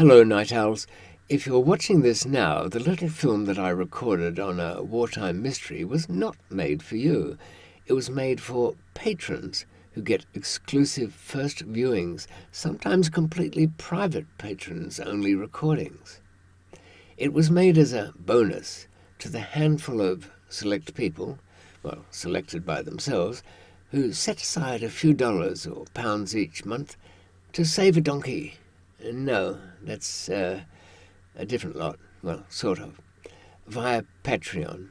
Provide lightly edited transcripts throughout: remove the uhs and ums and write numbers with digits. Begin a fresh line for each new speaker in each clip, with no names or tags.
Hello, Night Owls. If you're watching this now, the little film that I recorded on a wartime mystery was not made for you. It was made for patrons who get exclusive first viewings, sometimes completely private patrons-only recordings. It was made as a bonus to the handful of select people, well, selected by themselves, who set aside a few dollars or pounds each month to save a donkey. No, that's a different lot. Well, sort of. Via Patreon.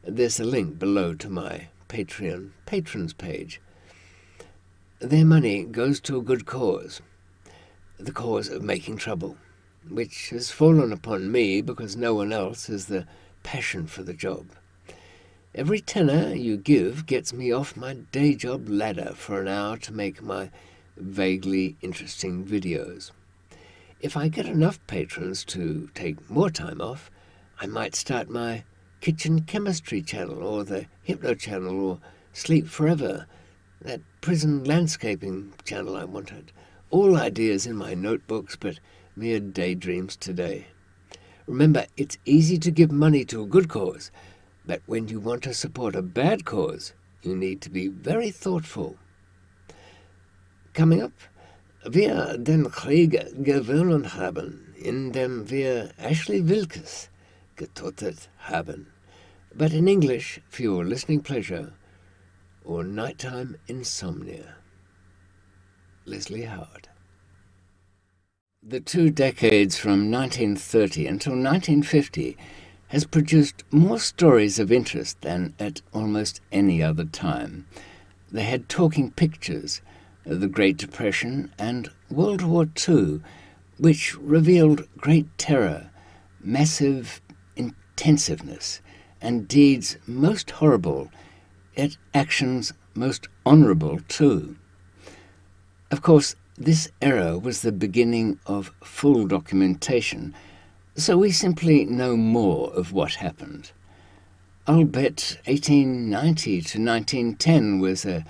There's a link below to my Patreon patrons page. Their money goes to a good cause. The cause of making trouble, which has fallen upon me because no one else has the passion for the job. Every tenner you give gets me off my day job ladder for an hour to make my vaguely interesting videos. If I get enough patrons to take more time off, I might start my kitchen chemistry channel or the hypno channel or Sleep Forever, that prison landscaping channel I wanted. All ideas in my notebooks, but mere daydreams today. Remember, it's easy to give money to a good cause, but when you want to support a bad cause, you need to be very thoughtful. Coming up, wir den Krieg gewonnen haben, indem wir Ashley Wilkes getötet haben. But in English, for your listening pleasure, or nighttime insomnia. Leslie Howard. The 2 decades from 1930 until 1950 has produced more stories of interest than at almost any other time. They had talking pictures, the Great Depression and World War II, which revealed great terror, massive intensiveness, and deeds most horrible, yet actions most honourable too. Of course, this era was the beginning of full documentation, so we simply know more of what happened. I'll bet 1890 to 1910 was a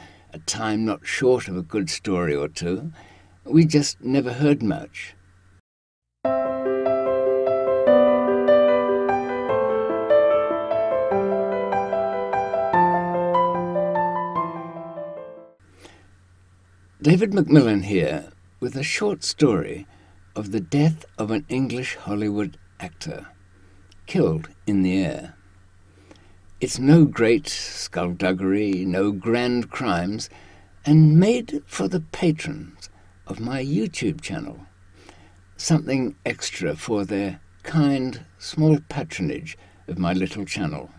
time not short of a good story or two. We just never heard much. David McMillan here with a short story of the death of an English Hollywood actor, killed in the air. It's no great skulduggery, no grand crimes, and made for the patrons of my YouTube channel. Something extra for their kind, small patronage of my little channel.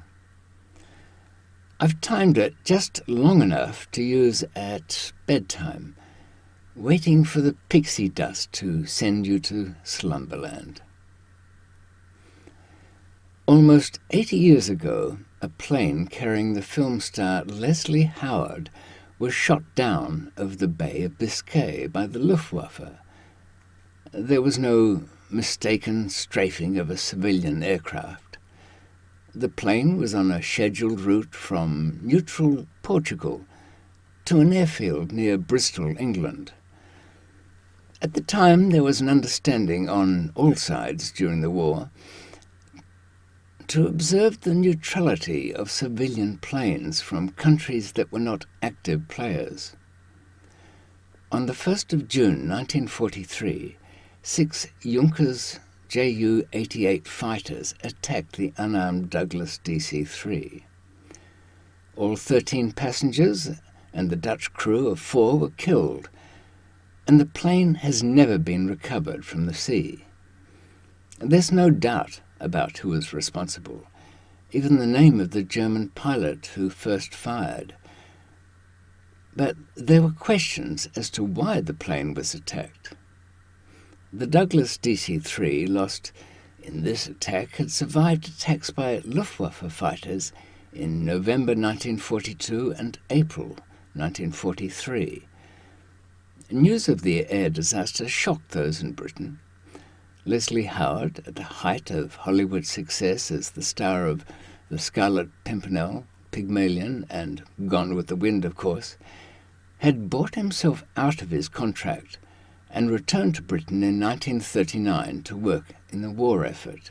I've timed it just long enough to use at bedtime, waiting for the pixie dust to send you to slumberland. Almost 80 years ago, a plane carrying the film star Leslie Howard was shot down over the Bay of Biscay by the Luftwaffe. There was no mistaken strafing of a civilian aircraft. The plane was on a scheduled route from neutral Portugal to an airfield near Bristol, England. At the time, there was an understanding on all sides during the war to observe the neutrality of civilian planes from countries that were not active players. On the 1st of June 1943, 6 Junkers Ju-88 fighters attacked the unarmed Douglas DC-3. All 13 passengers and the Dutch crew of 4 were killed, and the plane has never been recovered from the sea. There's no doubt about who was responsible, even the name of the German pilot who first fired. But there were questions as to why the plane was attacked. The Douglas DC-3 lost in this attack had survived attacks by Luftwaffe fighters in November 1942 and April 1943. News of the air disaster shocked those in Britain. Leslie Howard, at the height of Hollywood success as the star of The Scarlet Pimpernel, Pygmalion, and Gone with the Wind, of course, had bought himself out of his contract and returned to Britain in 1939 to work in the war effort.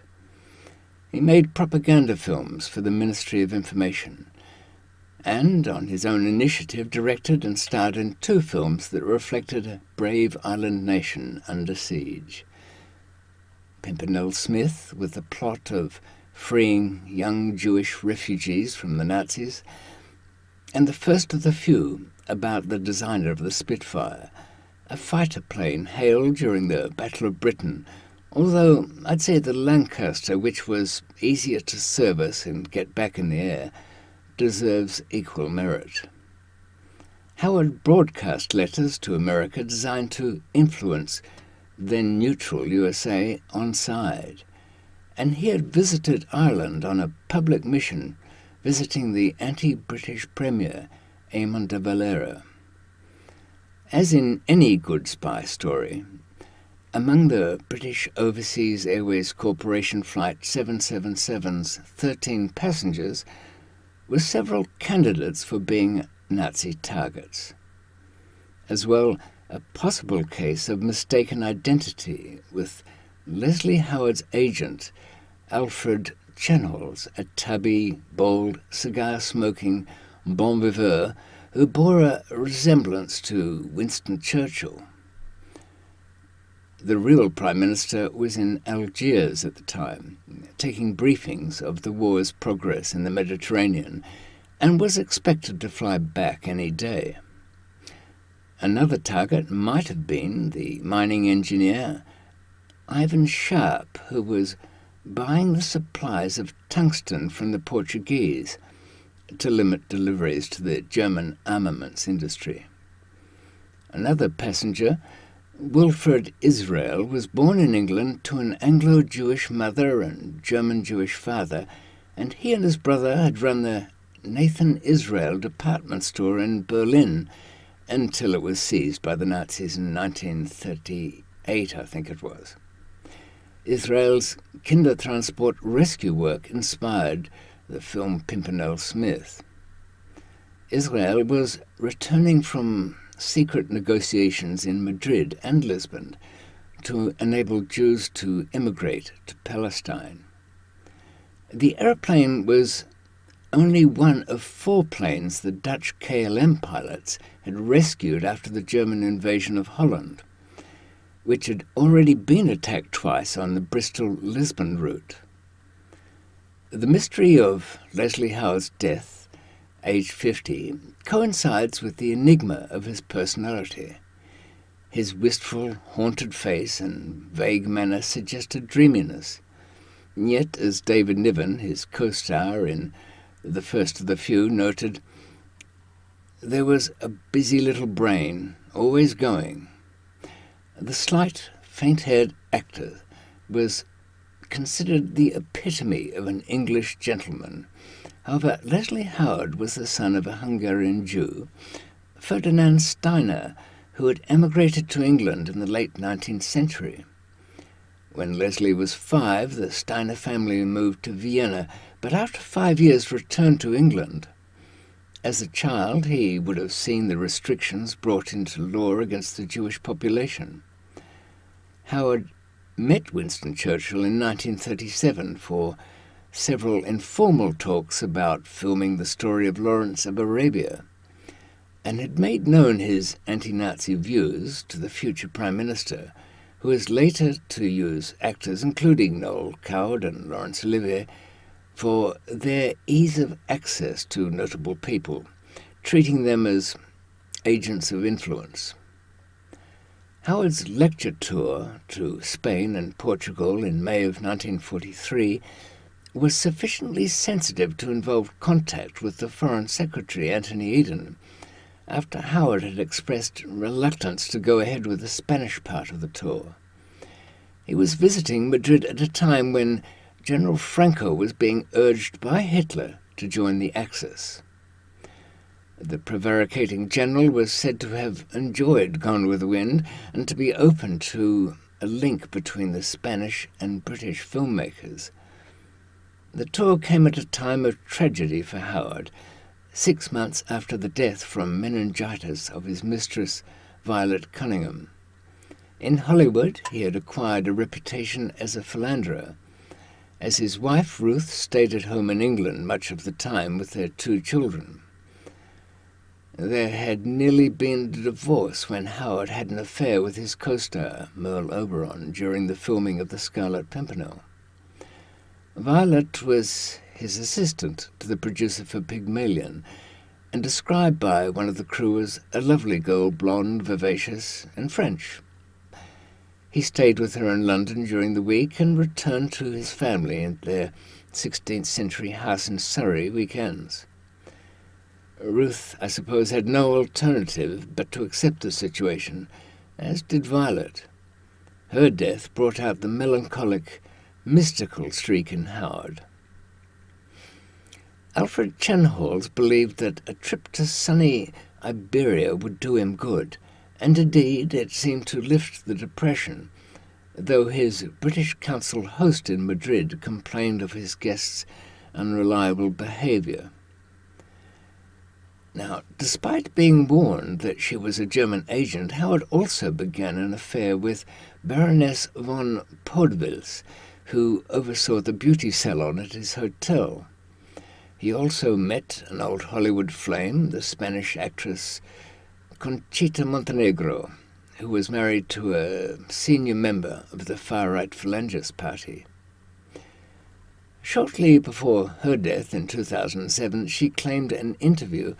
He made propaganda films for the Ministry of Information and, on his own initiative, directed and starred in 2 films that reflected a brave island nation under siege. Pimpernel Smith, with the plot of freeing young Jewish refugees from the Nazis, and the first of the few about the designer of the Spitfire, a fighter plane hailed during the Battle of Britain, although I'd say the Lancaster, which was easier to service and get back in the air, deserves equal merit. Howard broadcast letters to America designed to influence then neutral USA on side, and he had visited Ireland on a public mission, visiting the anti-British Premier, Eamon de Valera. As in any good spy story, among the British Overseas Airways Corporation Flight 777's 13 passengers were several candidates for being Nazi targets. As well, a possible case of mistaken identity with Leslie Howard's agent, Alfred Chenholz, a tubby, bold, cigar-smoking bon viveur who bore a resemblance to Winston Churchill. The real Prime Minister was in Algiers at the time, taking briefings of the war's progress in the Mediterranean, and was expected to fly back any day. Another target might have been the mining engineer Ivan Sharp, who was buying the supplies of tungsten from the Portuguese to limit deliveries to the German armaments industry. Another passenger, Wilfred Israel, was born in England to an Anglo-Jewish mother and German-Jewish father, and he and his brother had run the Nathan Israel department store in Berlin until it was seized by the Nazis in 1938, I think it was. Israel's Kindertransport rescue work inspired the film Pimpernel Smith. Israel was returning from secret negotiations in Madrid and Lisbon to enable Jews to immigrate to Palestine. The airplane was only one of 4 planes the Dutch KLM pilots had rescued after the German invasion of Holland, which had already been attacked twice on the Bristol-Lisbon route. The mystery of Leslie Howe's death, aged 50, coincides with the enigma of his personality. His wistful, haunted face and vague manner suggested dreaminess. Yet, as David Niven, his co-star in The First of the Few, noted, there was a busy little brain, always going. The slight, faint-haired actor was considered the epitome of an English gentleman. However, Leslie Howard was the son of a Hungarian Jew, Ferdinand Steiner, who had emigrated to England in the late 19th century. When Leslie was 5, the Steiner family moved to Vienna, but after 5 years returned to England. As a child, he would have seen the restrictions brought into law against the Jewish population. Howard met Winston Churchill in 1937 for several informal talks about filming the story of Lawrence of Arabia, and had made known his anti-Nazi views to the future Prime Minister, who was later to use actors including Noel Coward and Laurence Olivier for their ease of access to notable people, treating them as agents of influence. Howard's lecture tour to Spain and Portugal in May of 1943 was sufficiently sensitive to involve contact with the Foreign Secretary, Anthony Eden, after Howard had expressed reluctance to go ahead with the Spanish part of the tour. He was visiting Madrid at a time when General Franco was being urged by Hitler to join the Axis. The prevaricating general was said to have enjoyed Gone with the Wind and to be open to a link between the Spanish and British filmmakers. The tour came at a time of tragedy for Howard, 6 months after the death from meningitis of his mistress, Violet Cunningham. In Hollywood, he had acquired a reputation as a philanderer, as his wife Ruth stayed at home in England much of the time with their 2 children. There had nearly been a divorce when Howard had an affair with his co-star, Merle Oberon, during the filming of The Scarlet Pimpernel. Violet was his assistant to the producer for Pygmalion, and described by one of the crew as a lovely girl, blonde, vivacious, and French. He stayed with her in London during the week and returned to his family at their 16th century house in Surrey weekends. Ruth, I suppose, had no alternative but to accept the situation, as did Violet. Her death brought out the melancholic, mystical streak in Howard. Alfred Chenholz believed that a trip to sunny Iberia would do him good, and indeed it seemed to lift the depression, though his British Council host in Madrid complained of his guests' unreliable behaviour. Now, despite being warned that she was a German agent, Howard also began an affair with Baroness von Podewils, who oversaw the beauty salon at his hotel. He also met an old Hollywood flame, the Spanish actress Conchita Montenegro, who was married to a senior member of the far-right Phalangist party. Shortly before her death in 2007, she claimed in an interview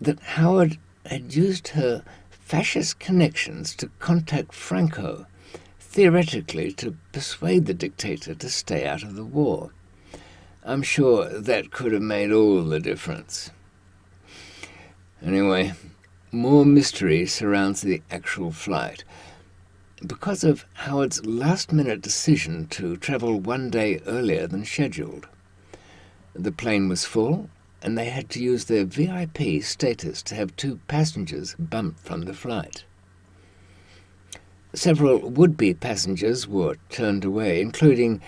that Howard had used her fascist connections to contact Franco, theoretically to persuade the dictator to stay out of the war. I'm sure that could have made all the difference. Anyway, more mystery surrounds the actual flight. Because of Howard's last-minute decision to travel 1 day earlier than scheduled. The plane was full, and they had to use their VIP status to have 2 passengers bumped from the flight. Several would-be passengers were turned away, including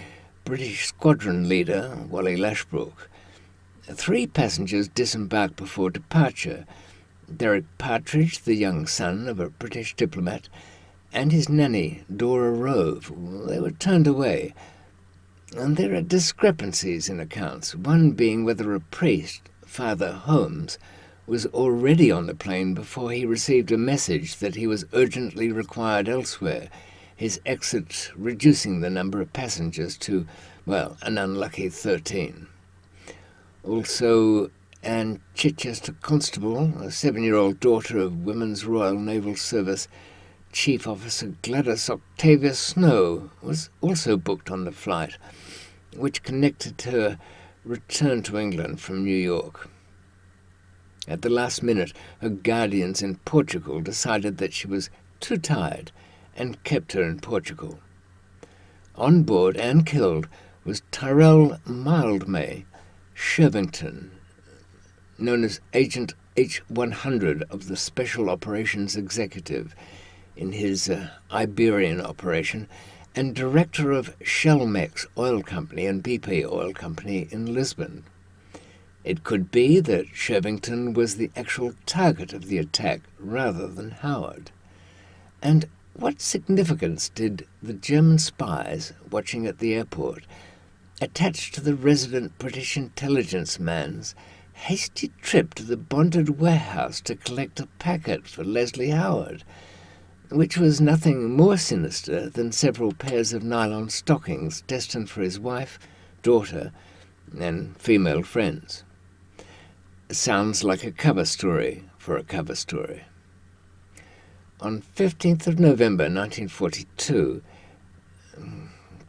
British squadron leader Wally Lashbrook. 3 passengers disembarked before departure: Derek Partridge, the young son of a British diplomat, and his nanny, Dora Rove. They were turned away, and there are discrepancies in accounts, one being whether a priest, Father Holmes, was already on the plane before he received a message that he was urgently required elsewhere, his exit reducing the number of passengers to, well, an unlucky 13. Also, Anne Chichester Constable, a 7-year-old daughter of Women's Royal Naval Service Chief Officer Gladys Octavia Snow, was also booked on the flight, which connected her return to England from New York. At the last minute, her guardians in Portugal decided that she was too tired and kept her in Portugal. On board and killed was Tyrell Mildmay Shervington, known as Agent H-100 of the Special Operations Executive in his Iberian operation, and director of Shellmex Oil Company and BP Oil Company in Lisbon. It could be that Shervington was the actual target of the attack rather than Howard. And what significance did the German spies watching at the airport attach to the resident British intelligence man's hasty trip to the bonded warehouse to collect a packet for Leslie Howard, which was nothing more sinister than several pairs of nylon stockings destined for his wife, daughter, and female friends? Sounds like a cover story for a cover story. On 15th of November 1942,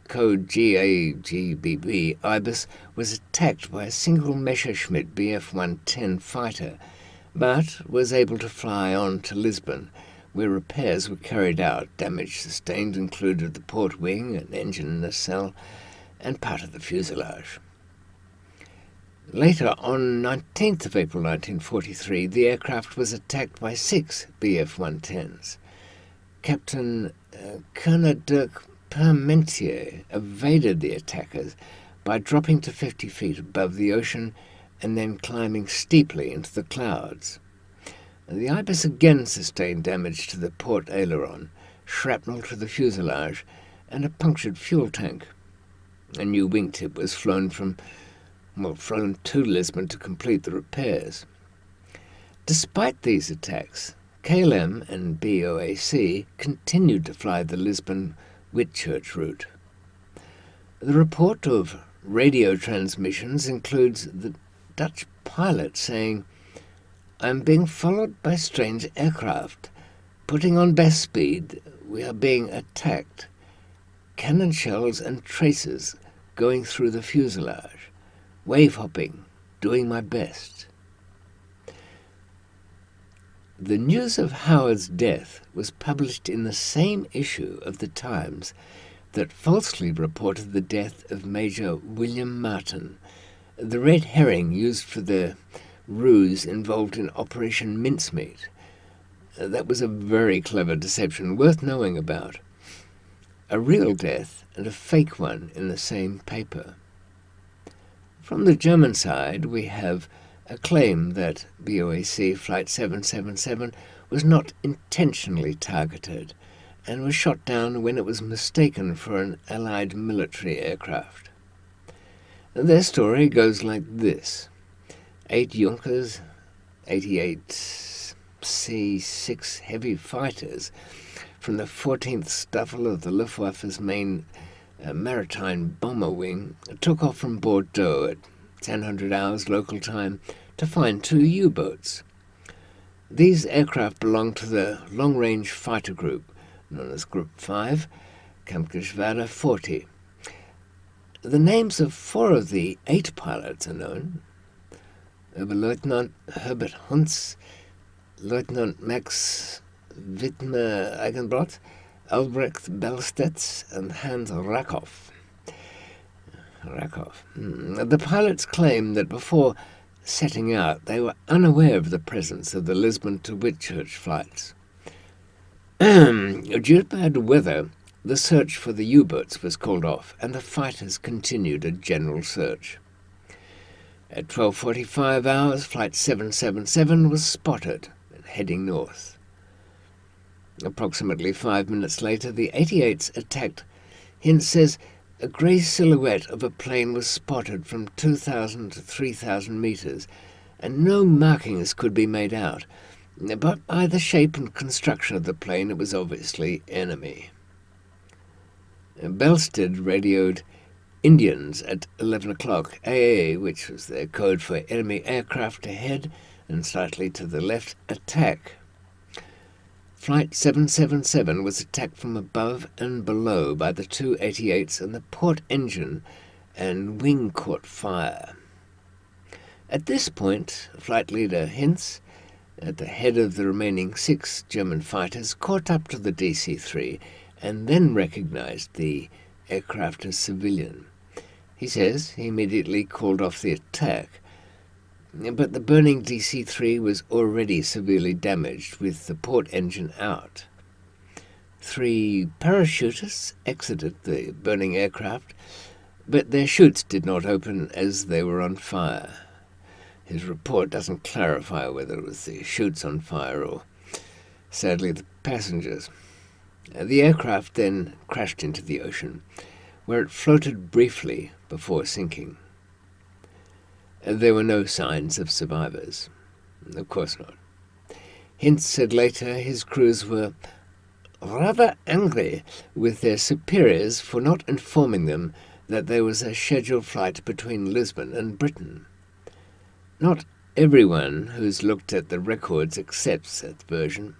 code GAGBB Ibis was attacked by a single Messerschmitt Bf-110 fighter, but was able to fly on to Lisbon, where repairs were carried out. Damage sustained included the port wing, an engine nacelle, and part of the fuselage. Later, on 19th of April 1943, the aircraft was attacked by 6 Bf-110s. Captain Colonel Dirk Parmentier evaded the attackers by dropping to 50 feet above the ocean and then climbing steeply into the clouds. The Ibis again sustained damage to the port aileron, shrapnel to the fuselage, and a punctured fuel tank. A new wingtip was flown to Lisbon to complete the repairs. Despite these attacks, KLM and BOAC continued to fly the Lisbon-Whitchurch route. The report of radio transmissions includes the Dutch pilot saying, "I am being followed by strange aircraft. Putting on best speed, we are being attacked. Cannon shells and traces going through the fuselage. Wave hopping, doing my best." The news of Howard's death was published in the same issue of the Times that falsely reported the death of Major William Martin, the red herring used for the ruse involved in Operation Mincemeat. That was a very clever deception, worth knowing about. A real death and a fake one in the same paper. From the German side, we have a claim that BOAC Flight 777 was not intentionally targeted and was shot down when it was mistaken for an Allied military aircraft. Their story goes like this. 8 Junkers, 88 C-6 heavy fighters from the 14th Staffel of the Luftwaffe's main maritime bomber wing took off from Bordeaux at 1000 hours local time to find 2 U-boats. These aircraft belonged to the long-range fighter group, known as Group 5, Kampfgeschwader 40. The names of 4 of the 8 pilots are known: Oberleutnant Herbert Hunz, Lieutenant Max Wittmer-Eigenbrot, Albrecht Bellstetz, and Hans Rakoff. The pilots claim that before setting out they were unaware of the presence of the Lisbon to Whitchurch flights. Due to bad weather, the search for the U-boats was called off, and the fighters continued a general search. At 12:45 hours, Flight 777 was spotted and heading north. Approximately 5 minutes later, the 88s attacked. Hintz says a grey silhouette of a plane was spotted from 2,000 to 3,000 metres, and no markings could be made out. But by the shape and construction of the plane, it was obviously enemy. Belsted radioed Indians at 11 o'clock AA, which was their code for enemy aircraft ahead and slightly to the left, attack. Flight 777 was attacked from above and below by the 2 88s, and the port engine and wing caught fire. At this point, flight leader Hintz, at the head of the remaining 6 German fighters, caught up to the DC-3 and then recognized the aircraft as civilian. He says he immediately called off the attack, but the burning DC-3 was already severely damaged with the port engine out. 3 parachutists exited the burning aircraft, but their chutes did not open as they were on fire. His report doesn't clarify whether it was the chutes on fire or, sadly, the passengers. The aircraft then crashed into the ocean, where it floated briefly before sinking. There were no signs of survivors. Of course not. Hintz said later his crews were rather angry with their superiors for not informing them that there was a scheduled flight between Lisbon and Britain. Not everyone who's looked at the records accepts that version.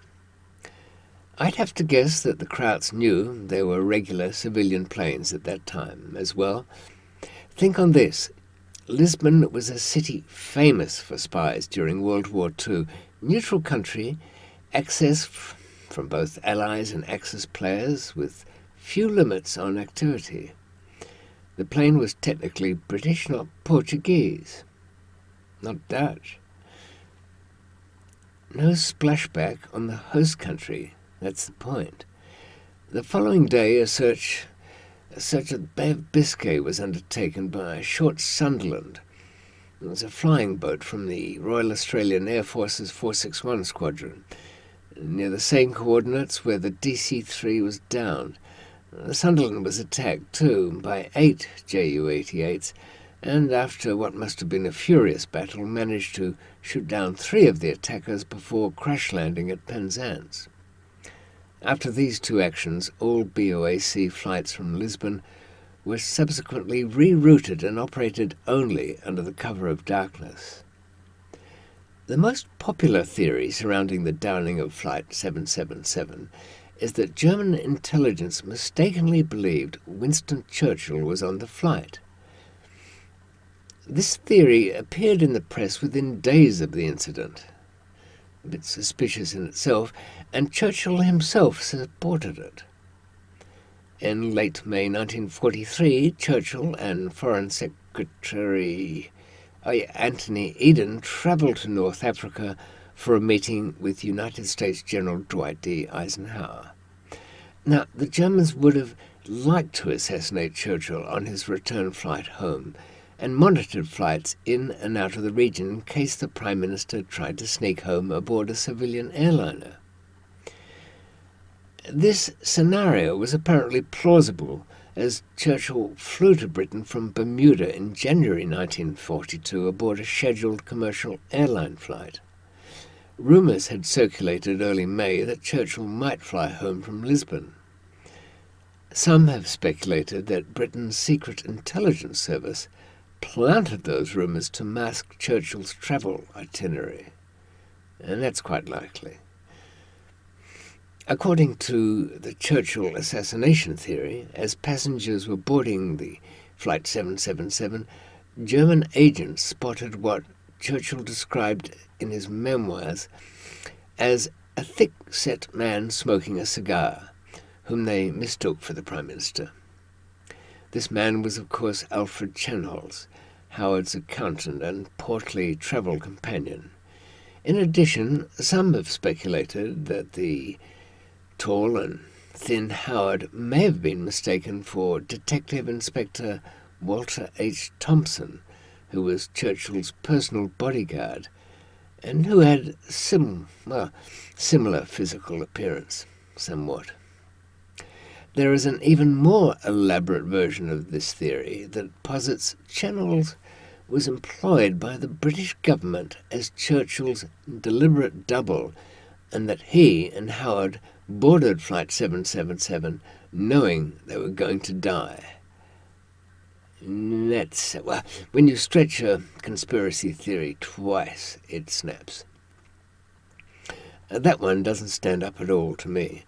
I'd have to guess that the Krauts knew there were regular civilian planes at that time as well. Think on this. Lisbon was a city famous for spies during World War II. Neutral country, access from both Allies and Axis players with few limits on activity. The plane was technically British, not Portuguese, not Dutch. No splashback on the host country, that's the point. The following day a search of the Bay of Biscay was undertaken by Short Sunderland. It was a flying boat from the Royal Australian Air Force's 461 Squadron. near the same coordinates where the DC-3 was downed. The Sunderland was attacked too by 8 Ju-88s, and after what must have been a furious battle managed to shoot down 3 of the attackers before crash landing at Penzance. After these 2 actions, all BOAC flights from Lisbon were subsequently rerouted and operated only under the cover of darkness. The most popular theory surrounding the downing of Flight 777 is that German intelligence mistakenly believed Winston Churchill was on the flight. This theory appeared in the press within days of the incident, a bit suspicious in itself, and Churchill himself supported it. In late May 1943, Churchill and Foreign Secretary Anthony Eden travelled to North Africa for a meeting with United States General Dwight D. Eisenhower. Now, the Germans would have liked to assassinate Churchill on his return flight home, and monitored flights in and out of the region in case the Prime Minister tried to sneak home aboard a civilian airliner. This scenario was apparently plausible, as Churchill flew to Britain from Bermuda in January 1942 aboard a scheduled commercial airline flight. Rumours had circulated early May that Churchill might fly home from Lisbon. Some have speculated that Britain's secret intelligence service planted those rumours to mask Churchill's travel itinerary, and that's quite likely. According to the Churchill assassination theory, as passengers were boarding the Flight 777, German agents spotted what Churchill described in his memoirs as a thick-set man smoking a cigar, whom they mistook for the Prime Minister. This man was, of course, Alfred Chenholz, Howard's accountant and portly travel companion. In addition, some have speculated that the tall and thin Howard may have been mistaken for Detective Inspector Walter H. Thompson, who was Churchill's personal bodyguard, and who had similar physical appearance, somewhat. There is an even more elaborate version of this theory that posits Chenholz was employed by the British government as Churchill's deliberate double, and that he and Howard boarded Flight 777 knowing they were going to die. Well, when you stretch a conspiracy theory twice, it snaps. That one doesn't stand up at all to me.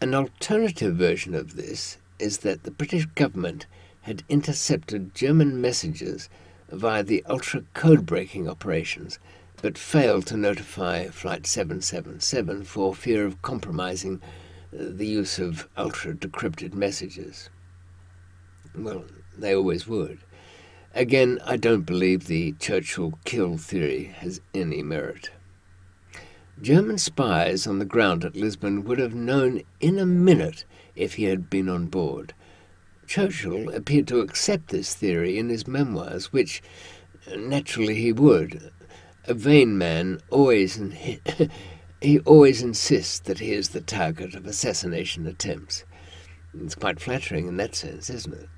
An alternative version of this is that the British government had intercepted German messages via the ultra code-breaking operations, but failed to notify Flight 777 for fear of compromising the use of ultra-decrypted messages. Well, they always would. Again, I don't believe the Churchill kill theory has any merit. German spies on the ground at Lisbon would have known in a minute if he had been on board. Churchill appeared to accept this theory in his memoirs, which naturally he would. A vain man always insists that he is the target of assassination attempts. It's quite flattering in that sense, isn't it?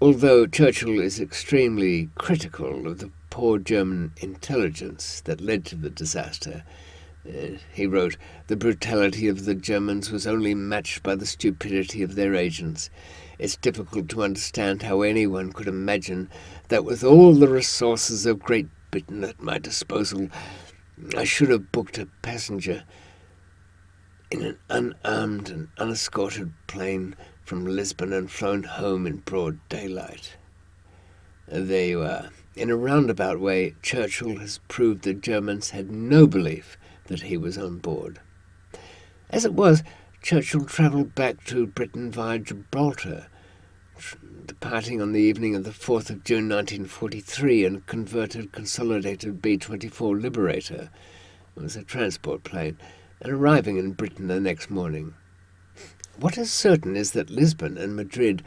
Although Churchill is extremely critical of the poor German intelligence that led to the disaster, he wrote, "The brutality of the Germans was only matched by the stupidity of their agents. It's difficult to understand how anyone could imagine that with all the resources of Great Britain at my disposal, I should have booked a passenger in an unarmed and unescorted plane from Lisbon and flown home in broad daylight." There you are. In a roundabout way, Churchill has proved the Germans had no belief that he was on board. As it was, Churchill travelled back to Britain via Gibraltar, departing on the evening of the 4th of June 1943 in a converted consolidated B-24 Liberator. It was a transport plane, and arriving in Britain the next morning. What is certain is that Lisbon and Madrid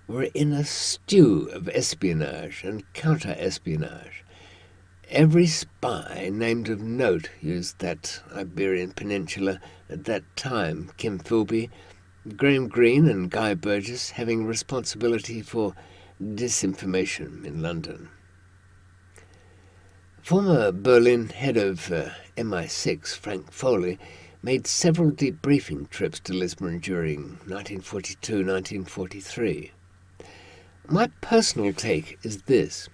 were in a stew of espionage and counter-espionage. Every spy named of note used that Iberian peninsula at that time, Kim Philby, Graham Greene and Guy Burgess having responsibility for disinformation in London. Former Berlin head of MI6, Frank Foley, made several debriefing trips to Lisbon during 1942-1943. My personal take is this.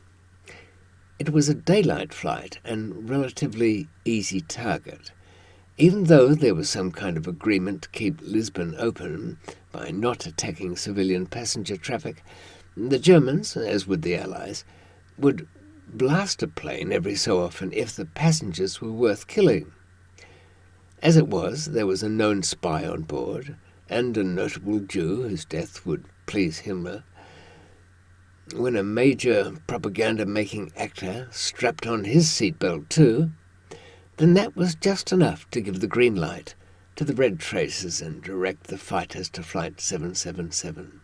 It was a daylight flight and relatively easy target. Even though there was some kind of agreement to keep Lisbon open by not attacking civilian passenger traffic, the Germans, as would the Allies, would blast a plane every so often if the passengers were worth killing. As it was, there was a known spy on board, and a notable Jew whose death would please Himmler. When a major propaganda-making actor strapped on his seatbelt too, then that was just enough to give the green light to the red traces and direct the fighters to Flight 777.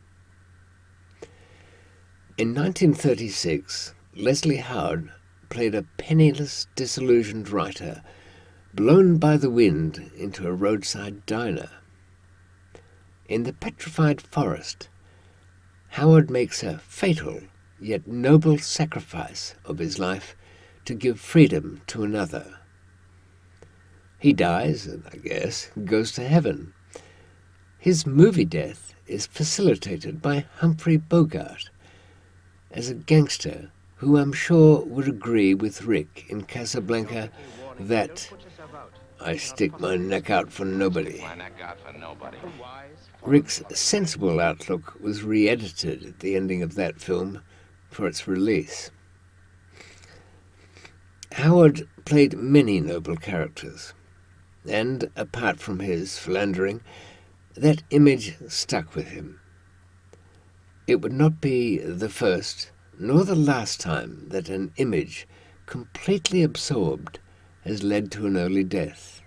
In 1936, Leslie Howe played a penniless, disillusioned writer blown by the wind into a roadside diner. In The Petrified Forest, Howard makes a fatal yet noble sacrifice of his life to give freedom to another. He dies and, I guess, goes to heaven. His movie death is facilitated by Humphrey Bogart as a gangster who I'm sure would agree with Rick in Casablanca that I stick my neck out for nobody. Rick's sensible outlook was re-edited at the ending of that film for its release. Howard played many noble characters, and apart from his philandering, that image stuck with him. It would not be the first nor the last time that an image completely absorbed has led to an early death.